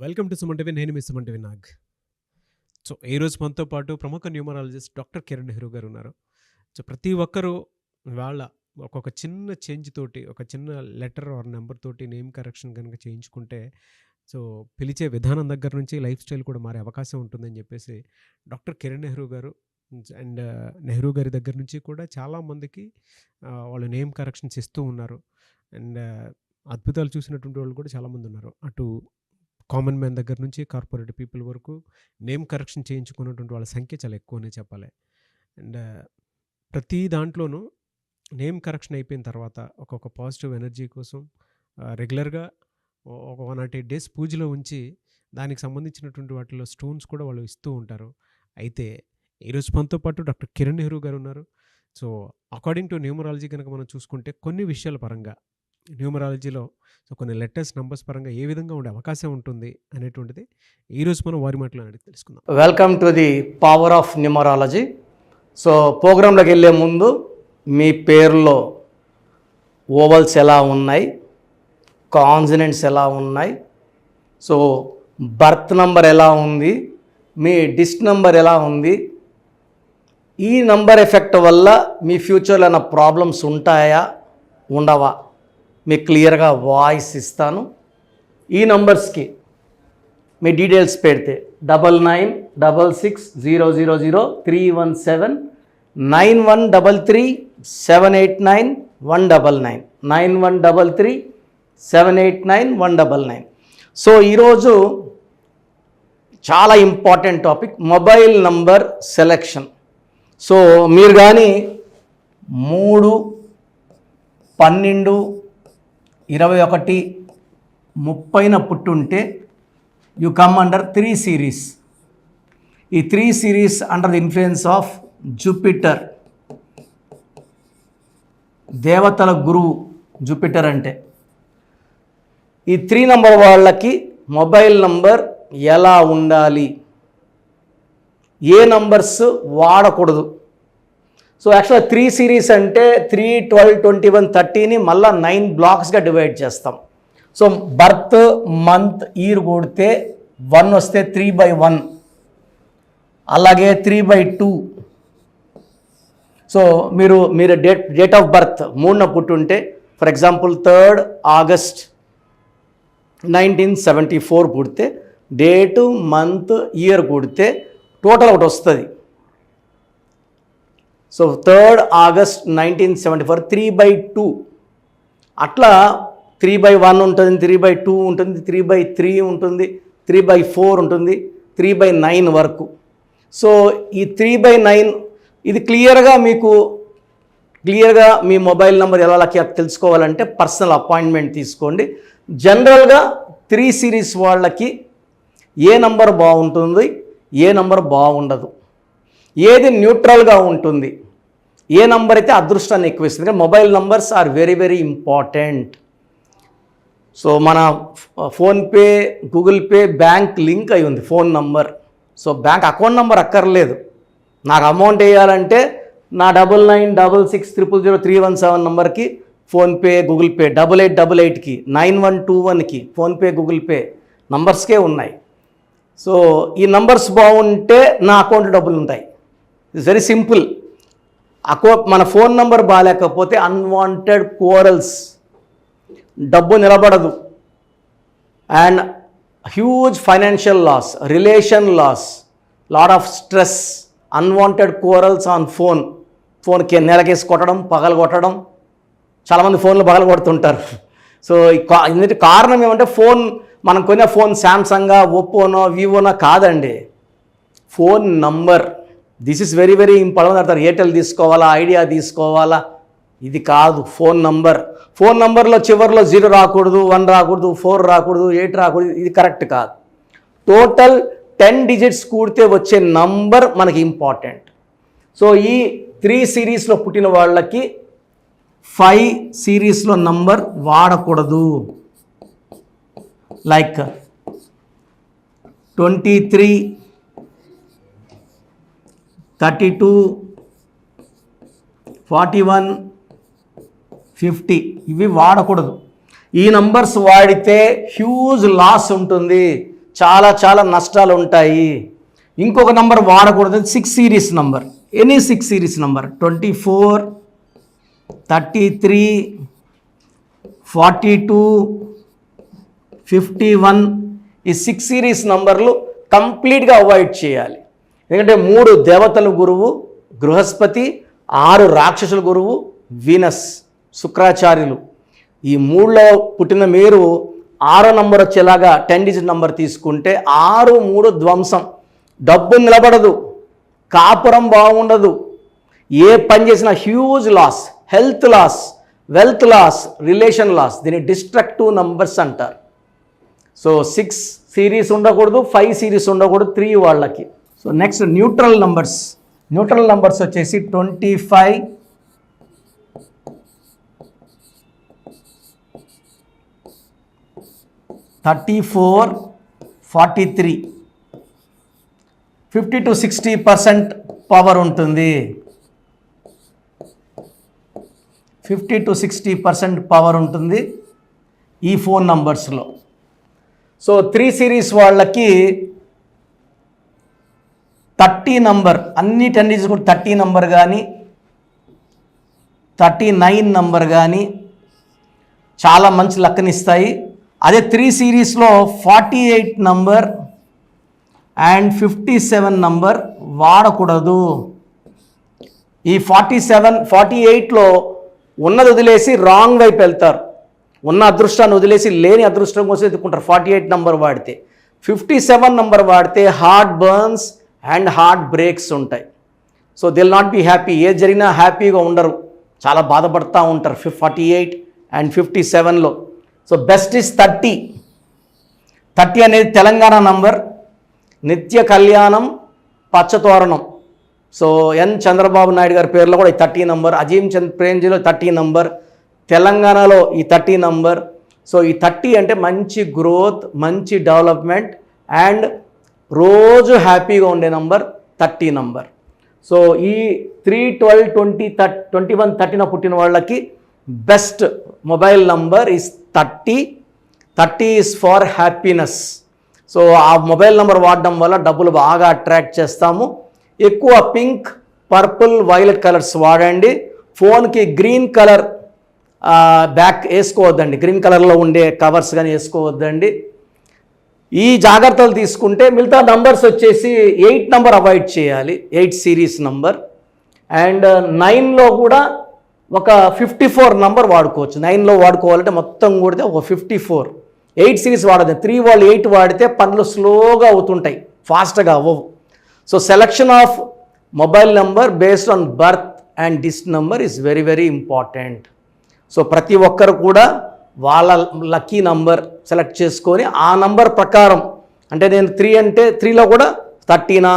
Welcome to Suman TV. నేను మీ Suman TV Nag. So ఈరోజు మనతో పాటు ప్రముఖ న్యూమరాలజిస్ట్ డాక్టర్ కిరణ్ నెహ్రూ గారు ఉన్నారు. సో ప్రతి ఒక్కరూ వాళ్ళ ఒక్కొక్క చిన్న చేంజ్ తోటి, ఒక చిన్న లెటర్ ఆర్ నెంబర్ తోటి నేమ్ కరెక్షన్ కనుక చేయించుకుంటే సో పిలిచే విధానం దగ్గర నుంచి లైఫ్ స్టైల్ కూడా మారే అవకాశం ఉంటుందని చెప్పేసి డాక్టర్ కిరణ్ నెహ్రూ గారు అండ్ నెహ్రూ గారి దగ్గర నుంచి కూడా చాలామందికి వాళ్ళు నేమ్ కరెక్షన్స్ ఇస్తూ ఉన్నారు. అండ్ అద్భుతాలు చూసినటువంటి వాళ్ళు కూడా చాలామంది ఉన్నారు. అటు కామన్ మ్యాన్ దగ్గర నుంచి కార్పొరేట్ పీపుల్ వరకు నేమ్ కరెక్షన్ చేయించుకున్నటువంటి వాళ్ళ సంఖ్య చాలా ఎక్కువనే చెప్పాలి. అండ్ ప్రతి దాంట్లోనూ నేమ్ కరెక్షన్ అయిపోయిన తర్వాత ఒక్కొక్క పాజిటివ్ ఎనర్జీ కోసం రెగ్యులర్గా ఒక 108 డేస్ పూజలో ఉంచి దానికి సంబంధించినటువంటి వాటిలో స్టోన్స్ కూడా వాళ్ళు ఇస్తూ ఉంటారు. అయితే ఈరోజు మనతో పాటు డాక్టర్ కిరణ్ నెహ్రూ గారు ఉన్నారు. సో అకార్డింగ్ టు న్యూమరాలజీ కనుక మనం చూసుకుంటే కొన్ని విషయాల పరంగా న్యూమరాలజీలో సో కొన్ని లెటర్స్ నంబర్స్ పరంగా ఏ విధంగా ఉండే అవకాశం ఉంటుంది అనేటువంటిది ఈరోజు మనం వారి మాటలో అడిగి తెలుసుకుందాం. Welcome to the power of numerology. So ప్రోగ్రాంలోకి వెళ్ళే ముందు మీ పేరులో ఓవల్స్ ఎలా ఉన్నాయి, కాన్సనెంట్స్ ఎలా ఉన్నాయి, సో బర్త్ నంబర్ ఎలా ఉంది, మీ డిస్ట్ నంబర్ ఎలా ఉంది, ఈ నంబర్ ఎఫెక్ట్ వల్ల మీ ఫ్యూచర్లో ఏమైనా ప్రాబ్లమ్స్ ఉంటాయా ఉండవా మీకు క్లియర్గా వాయిస్ ఇస్తాను. ఈ నంబర్స్కి మీ డీటెయిల్స్ పెడితే 9966000317 9133789199 9133789199. సో ఈరోజు చాలా important topic mobile number selection. So మీరు కానీ 3, 12, 21, 30 పుట్టుంటే యు కమ్ అండర్ 3 సిరీస్. ఈ 3 series under the influence of Jupiter, దేవతల గురువు జూపిటర్. అంటే ఈ 3 నంబర్ వాళ్ళకి మొబైల్ నంబర్ ఎలా ఉండాలి, ఏ నంబర్స్ వాడకూడదు. సో యాక్చువల్గా 3 సిరీస్ అంటే 3, 12, 21, 30ని మళ్ళీ 9 బ్లాక్స్గా డివైడ్ చేస్తాం. సో బర్త్, మంత్, ఇయర్ కొడితే 1 వస్తే 3/1, అలాగే 3/2. సో మీరు డేట్ ఆఫ్ బర్త్ 3న పుట్టుంటే ఫర్ ఎగ్జాంపుల్ 3rd ఆగస్ట్ 1974 పుడితే డేటు, మంత్, ఇయర్ కొడితే టోటల్ ఒకటి వస్తుంది. So 3rd August 1974 3/2. అట్లా 3/1 ఉంటుంది, 3/2 ఉంటుంది, 3/3 ఉంటుంది, 3/4 ఉంటుంది, 3/9 వరకు. సో ఈ 3/9 ఇది క్లియర్గా మీ మొబైల్ నెంబర్ ఎలా తెలుసుకోవాలంటే పర్సనల్ అపాయింట్మెంట్ తీసుకోండి. జనరల్గా 3 సిరీస్ వాళ్ళకి ఏ నంబర్ బాగుంటుంది, ఏ నంబర్ బాగుండదు, ఏది న్యూట్రల్గా ఉంటుంది, ఏ నంబర్ అయితే అదృష్టాన్ని ఎక్కువ ఇస్తుంది. Mobile numbers are very very important. So మన PhonePe, Google Pay, bank link అయి ఉంది phone number. So bank account number అక్కర్లేదు. నాకు అమౌంట్ వేయాలంటే నా 9966000317 నంబర్కి ఫోన్పే, గూగుల్ పే, 8888కి, 9121కి ఫోన్పే, గూగుల్ పే నంబర్స్కే ఉన్నాయి. సో ఈ నంబర్స్ బాగుంటే నా అకౌంట్లో డబ్బులు ఉంటాయి. It's very simple. మన ఫోన్ నంబర్ బాగాలేకపోతే అన్వాంటెడ్ కోరల్స్, డబ్బు నిలబడదు, and huge financial loss, relation loss, lot of stress, unwanted corals on ఫోన్కి నెలకేసి కొట్టడం, పగలు కొట్టడం. చాలామంది ఫోన్లు పగలు కొడుతుంటారు. సో ఇందుకు కారణం ఏమంటే ఫోన్, మనం కొనే ఫోన్ శాంసంగా, ఒప్పోనో, వివోనో కాదండి, phone number. This is very very important. అంటారు ఎయిర్టెల్ తీసుకోవాలా, ఐడియా తీసుకోవాలా, ఇది కాదు. ఫోన్ నంబర్, ఫోన్ నంబర్లో చివరిలో 0 రాకూడదు, 1 రాకూడదు, 4 రాకూడదు, 8 రాకూడదు, ఇది కరెక్ట్ కాదు. టోటల్ 10 డిజిట్స్ కూడితే వచ్చే నంబర్ మనకి ఇంపార్టెంట్. సో ఈ 3 సిరీస్లో పుట్టిన వాళ్ళకి 5 సిరీస్లో నంబర్ వాడకూడదు. లైక్ 23, 32, 41, 50 ఇవి వాడకూడదు. ఈ నంబర్స్ వాడితే హ్యూజ్ లాస్ ఉంటుంది. చాలా చాలా నష్టాలు ఉంటాయి. ఇంకొక నంబర్ వాడకూడదు, 6 series number. Any 6 series number 24, 33, 42, 51 ఈ 6 సిరీస్ నంబర్లు కంప్లీట్గా అవాయిడ్ చేయాలి. ఎందుకంటే 3 దేవతల గురువు బృహస్పతి, 6 రాక్షసుల గురువు వీనస్ శుక్రాచార్యులు. ఈ 3లో పుట్టిన మీరు 6 నంబర్ వచ్చేలాగా 10 డిజిట్ నంబర్ తీసుకుంటే 6, 3 ధ్వంసం. డబ్బు నిలబడదు, కాపురం బాగుండదు, ఏ పని చేసినా huge loss, health loss, wealth loss, relation loss. దీన్ని డిస్ట్రక్టివ్ నంబర్స్ అంటారు. సో 6 సిరీస్ ఉండకూడదు, 5 సిరీస్ ఉండకూడదు 3 వాళ్ళకి. So next neutral numbers. Neutral numbers వచ్చేసి 25, 34, 43, 50 to 60% పవర్ ఉంటుంది. 50 to 60% పవర్ ఉంటుంది ఈ ఫోన్ నంబర్స్లో. సో 3 సిరీస్ వాళ్ళకి 30 నంబర్, అన్ని 10 డిజిట్స్ కూడా 30 నంబర్ కానీ 39 నంబర్ కానీ చాలా మంచి లక్కనిస్తాయి. అదే 3 సిరీస్లో 48 నంబర్ అండ్ 57 నంబర్ వాడకూడదు. ఈ 47, 48లో ఉన్నది వదిలేసి రాంగ్ వైపు వెళ్తారు. ఉన్న అదృష్టాన్ని వదిలేసి లేని అదృష్టం కోసం ఎత్తుకుంటారు 48 నంబర్ వాడితే. 57 నంబర్ వాడితే heart burns and heart breaks ఉంటాయి. So they will not be happy. ఏది జరిగినా హ్యాపీగా ఉండరు, చాలా బాధపడుతూ ఉంటారు 48 అండ్ 57లో. So best is 30. 30 అనేది తెలంగాణ నంబర్. నిత్య కళ్యాణం, పచ్చతోరణం. సో ఎన్ చంద్రబాబు నాయుడు గారి పేరులో కూడా ఈ 30 నంబర్, అజీం చంద్ ప్రేమ్జీలో 30 నంబర్, తెలంగాణలో ఈ 30 నంబర్. సో ఈ 30 అంటే మంచి గ్రోత్, మంచి డెవలప్మెంట్ అండ్ రోజు హ్యాపీగా ఉండే నంబర్ 30 నంబర్. సో ఈ 3, 12, 20, 21, 30 పుట్టిన వాళ్ళకి best mobile number is 30. 30 is for happiness. So ఆ మొబైల్ నెంబర్ వాడడం వల్ల డబ్బులు బాగా అట్రాక్ట్ చేస్తాము. ఎక్కువ పింక్, పర్పుల్, వైలెట్ కలర్స్ వాడండి. ఫోన్కి గ్రీన్ కలర్ బ్యాక్ వేసుకోవద్దండి, గ్రీన్ కలర్లో ఉండే కవర్స్ కానీ వేసుకోవద్దండి. ఈ జాగ్రత్తలు తీసుకుంటే మిగతా నంబర్స్ వచ్చేసి 8 నంబర్ అవాయిడ్ చేయాలి, 8 సిరీస్ నంబర్. అండ్ 9లో కూడా ఒక 54 నంబర్ వాడుకోవచ్చు. 9లో వాడుకోవాలంటే మొత్తం కూడితే ఒక 54. 8 సిరీస్ వాడదు. 3 వాళ్ళు 8 వాడితే పనులు స్లోగా అవుతుంటాయి, ఫాస్ట్గా అవ్వవు. So selection of mobile number based on birth and dist number is very very important. So ప్రతి ఒక్కరు కూడా వాళ్ళ లక్కీ నంబర్ సెలెక్ట్ చేసుకొని ఆ నంబర్ ప్రకారం, అంటే నేను 3 అంటే 3లో కూడా 13,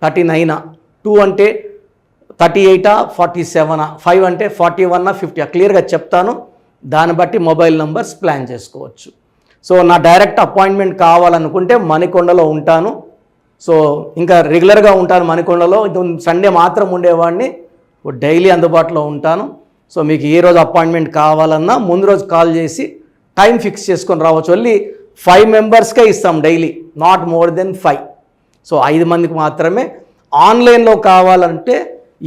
39, 2 అంటే 38, 47, 5 అంటే 41, 50 క్లియర్గా చెప్తాను. దాన్ని బట్టి మొబైల్ నంబర్స్ ప్లాన్ చేసుకోవచ్చు. సో నా డైరెక్ట్ అపాయింట్మెంట్ కావాలనుకుంటే మణికొండలో ఉంటాను. సో ఇంకా రెగ్యులర్గా ఉంటాను మణికొండలో. సండే మాత్రం ఉండేవాడిని, డైలీ అందుబాటులో ఉంటాను. సో మీకు ఏ రోజు అపాయింట్మెంట్ కావాలన్నా ముందు రోజు కాల్ చేసి టైం ఫిక్స్ చేసుకొని రావచ్చు. ఓన్లీ 5 మెంబర్స్కే ఇస్తాం daily, not more than 5. So 5 మందికి మాత్రమే. ఆన్లైన్లో కావాలంటే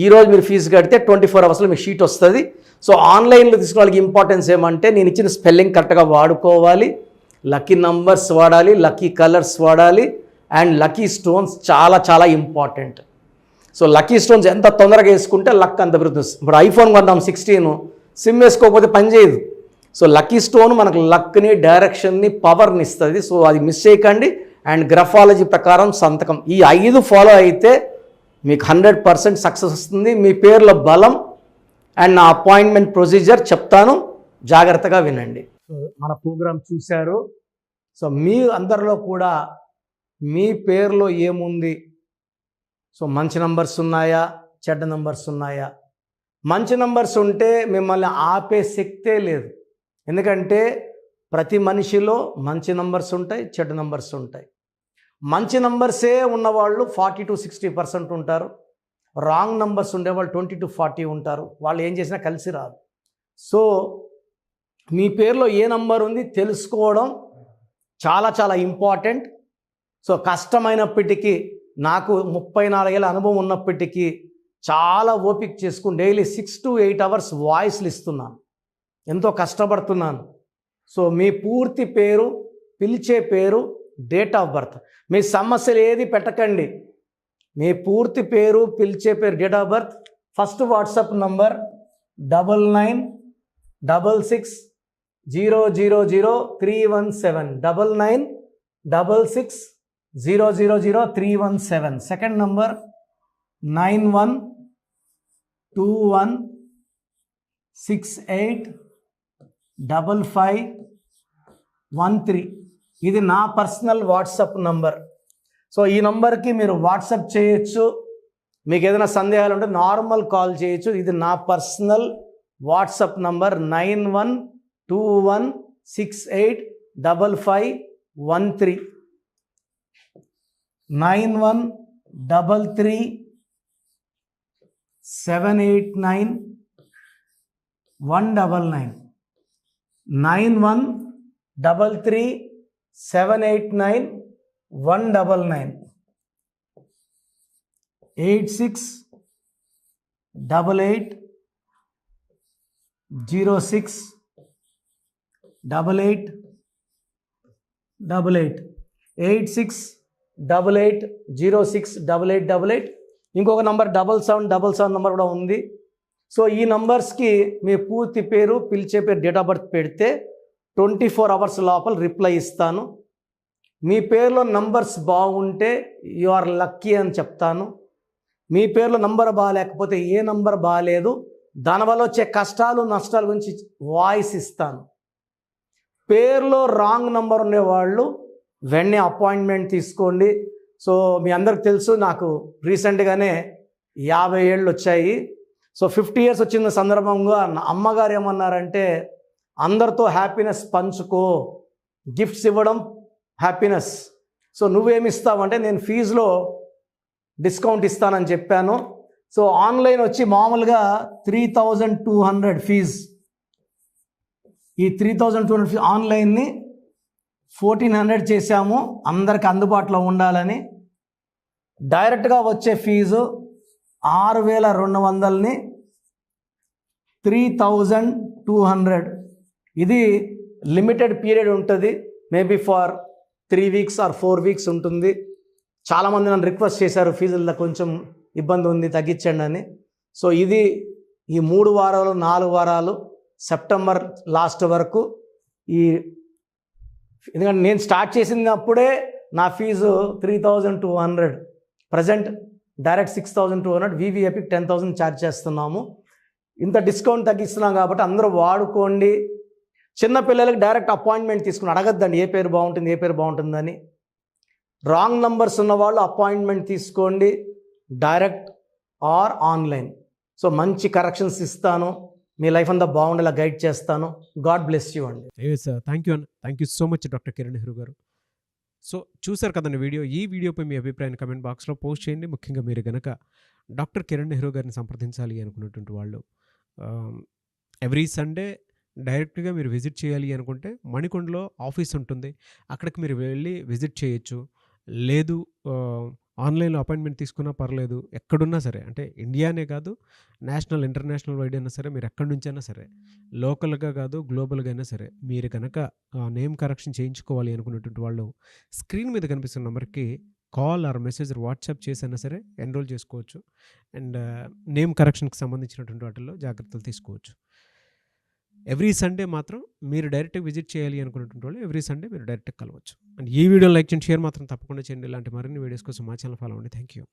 ఈరోజు మీరు ఫీజు కడితే 24 అవర్స్లో మీకు షీట్ వస్తుంది. సో ఆన్లైన్లో తీసుకున్న వాళ్ళకి ఇంపార్టెన్స్ ఏమంటే నేను ఇచ్చిన స్పెల్లింగ్ కరెక్ట్గా వాడుకోవాలి, లక్కీ నంబర్స్ వాడాలి, లక్కీ కలర్స్ వాడాలి అండ్ లక్కీ స్టోన్స్ చాలా చాలా ఇంపార్టెంట్. సో లక్కీ స్టోన్స్ ఎంత తొందరగా వేసుకుంటే లక్ అంత పెరుగుతుంది. ఇప్పుడు ఐఫోన్ కొందాం 16, సిమ్ వేసుకోకపోతే పనిచేయదు. సో లక్కీ స్టోన్ మనకు లక్ని, డైరెక్షన్ని, పవర్ని ఇస్తుంది. సో అది మిస్ చేయకండి. అండ్ గ్రఫాలజీ ప్రకారం సంతకం, ఈ 5 ఫాలో అయితే మీకు 100% సక్సెస్ వస్తుంది. మీ పేర్ల బలం అండ్ నా అపాయింట్మెంట్ ప్రొసీజర్ చెప్తాను, జాగ్రత్తగా వినండి. సో మన ప్రోగ్రామ్ చూశారు. సో మీ అందరిలో కూడా మీ పేరులో ఏముంది, సో మంచి నంబర్స్ ఉన్నాయా, చెడ్డ నంబర్స్ ఉన్నాయా? మంచి నంబర్స్ ఉంటే మిమ్మల్ని ఆపే శక్తే లేదు. ఎందుకంటే ప్రతి మనిషిలో మంచి నంబర్స్ ఉంటాయి, చెడ్డ నంబర్స్ ఉంటాయి. మంచి నంబర్సే ఉన్నవాళ్ళు 40 to 60% ఉంటారు. రాంగ్ నంబర్స్ ఉండేవాళ్ళు 20 to 40 ఉంటారు. వాళ్ళు ఏం చేసినా కలిసి రాదు. సో మీ పేరులో ఏ నంబర్ ఉంది తెలుసుకోవడం చాలా చాలా ఇంపార్టెంట్. సో కష్టమైనప్పటికీ నాకు 34 ఏళ్ళ అనుభవం ఉన్నప్పటికీ చాలా ఓపిక చేసుకుని డైలీ 6 to 8 అవర్స్ వాయిస్లు ఇస్తున్నాను. ఎంతో కష్టపడుతున్నాను. సో మీ పూర్తి పేరు, పిలిచే పేరు, డేట్ ఆఫ్ బర్త్, మీ సమస్యలు ఏది పెట్టకండి. మీ పూర్తి పేరు, పిలిచే పేరు, date of birth, first WhatsApp number 9966000317 9966000317. Second number 9121685513. ఇది నా పర్సనల్ వాట్సాప్ నంబర్. సో ఈ నంబర్కి మీరు వాట్సాప్ చేయొచ్చు. మీకు ఏదైనా సందేహాలు ఉంటే నార్మల్ కాల్ చేయొచ్చు. ఇది నా పర్సనల్ వాట్సాప్ నంబర్ 9121685513 9133789199 9133789199 8688068888 8688068888. ఇంకొక నంబర్ 7777 నంబర్ కూడా ఉంది. సో ఈ నంబర్స్కి మీ పూర్తి పేరు, పిలిచే పేరు, డేట్ ఆఫ్ బర్త్ పెడితే 24 అవర్స్ లోపల రిప్లై ఇస్తాను. మీ పేరులో నంబర్స్ బాగుంటే యు ఆర్ లక్కీ అని చెప్తాను. మీ పేరులో నంబర్ బాగాలేకపోతే ఏ నంబర్ బాగాలేదు, దానివల్ల వచ్చే కష్టాలు నష్టాల గురించి వాయిస్ ఇస్తాను. పేరులో రాంగ్ నంబర్ ఉండేవాళ్ళు వెంటనే అపాయింట్మెంట్ తీసుకోండి. సో మీ అందరికి తెలుసు, నాకు రీసెంట్గానే 50 ఏళ్ళు వచ్చాయి. సో 50 ఇయర్స్ వచ్చిన సందర్భంగా నా అమ్మగారు ఏమన్నారంటే, అందరితో హ్యాపీనెస్ పంచుకో, గిఫ్ట్స్ ఇవ్వడం హ్యాపీనెస్. సో నువ్వేమిస్తావంటే, నేను ఫీజులో డిస్కౌంట్ ఇస్తానని చెప్పాను. సో ఆన్లైన్ వచ్చి మామూలుగా 3200 ఫీజు. ఈ 3200 ఫీజు ఆన్లైన్ని 1400 చేశాము, అందరికి అందుబాటులో ఉండాలని. డైరెక్ట్గా వచ్చే ఫీజు 6200ని 3200. ఇది లిమిటెడ్ పీరియడ్ ఉంటుంది, maybe for 3 weeks or 4 weeks ఉంటుంది. చాలామంది నన్ను రిక్వెస్ట్ చేశారు, ఫీజుల్లో కొంచెం ఇబ్బంది ఉంది తగ్గించండి అని. సో ఇది ఈ 3 వారాలు 4 వారాలు సెప్టెంబర్ లాస్ట్ వరకు. ఎందుకంటే నేను స్టార్ట్ చేసినప్పుడే నా fees 3200, present direct 6200, VVIP 10,000 charge చేస్తున్నాము. ఇంత డిస్కౌంట్ తగ్గిస్తున్నాం కాబట్టి అందరూ వాడుకోండి. చిన్నపిల్లలకి డైరెక్ట్ అపాయింట్మెంట్ తీసుకుని అడగద్దండి ఏ పేరు బాగుంటుంది, ఏ పేరు బాగుంటుందని. రాంగ్ నంబర్స్ ఉన్నవాళ్ళు అపాయింట్మెంట్ తీసుకోండి, డైరెక్ట్ ఆర్ ఆన్లైన్. సో మంచి కరెక్షన్స్ ఇస్తాను, మీ లైఫ్ అంతా బాగుండేలా గైడ్ చేస్తాను. గాడ్ బ్లెస్ యూ అండి. థ్యాంక్ యూ అన్న, thank you so much doctor Kiran Nehru గారు. సో చూసారు కదండి వీడియో. ఈ వీడియోపై మీ అభిప్రాయాన్ని కమెంట్ బాక్స్లో పోస్ట్ చేయండి. ముఖ్యంగా మీరు కనుక డాక్టర్ కిరణ్ నెహ్రూ గారిని సంప్రదించాలి అనుకున్నటువంటి వాళ్ళు ఎవ్రీ సండే డైరెక్ట్గా మీరు విజిట్ చేయాలి అనుకుంటే మణికొండలో ఆఫీస్ ఉంటుంది, అక్కడికి మీరు వెళ్ళి విజిట్ చేయొచ్చు. లేదు ఆన్లైన్లో అపాయింట్మెంట్ తీసుకున్నా పర్లేదు, ఎక్కడున్నా సరే, అంటే ఇండియానే కాదు, నేషనల్ ఇంటర్నేషనల్ వైడ్ అయినా సరే, మీరు ఎక్కడి నుంచైనా సరే, లోకల్గా కాదు గ్లోబల్గా అయినా సరే, మీరు కనుక నేమ్ కరెక్షన్ చేయించుకోవాలి అనుకున్నటువంటి వాళ్ళు స్క్రీన్ మీద కనిపిస్తున్న నెంబర్కి కాల్ ఆర్ మెసేజ్ వాట్సాప్ చేసైనా సరే ఎన్రోల్ చేసుకోవచ్చు. అండ్ నేమ్ కరెక్షన్కి సంబంధించినటువంటి వాటిల్లో జాగ్రత్తలు తీసుకోవచ్చు. ఎవ్రీ సండే మాత్రం మీరు డైరెక్ట్గా విజిట్ చేయాలి అనుకున్నటువంటి వాళ్ళు ఎవ్రీ సండే మీరు డైరెక్ట్గా కలవచ్చు. అండ్ ఈ వీడియో లైక్ చేయండి, షేర్ మాత్రం తప్పకుండా చేయండి. ఇలాంటి మరిన్ని వీడియోస్ కోసం మా ఛానల్ ఫాలో అవ్వండి. Thank you.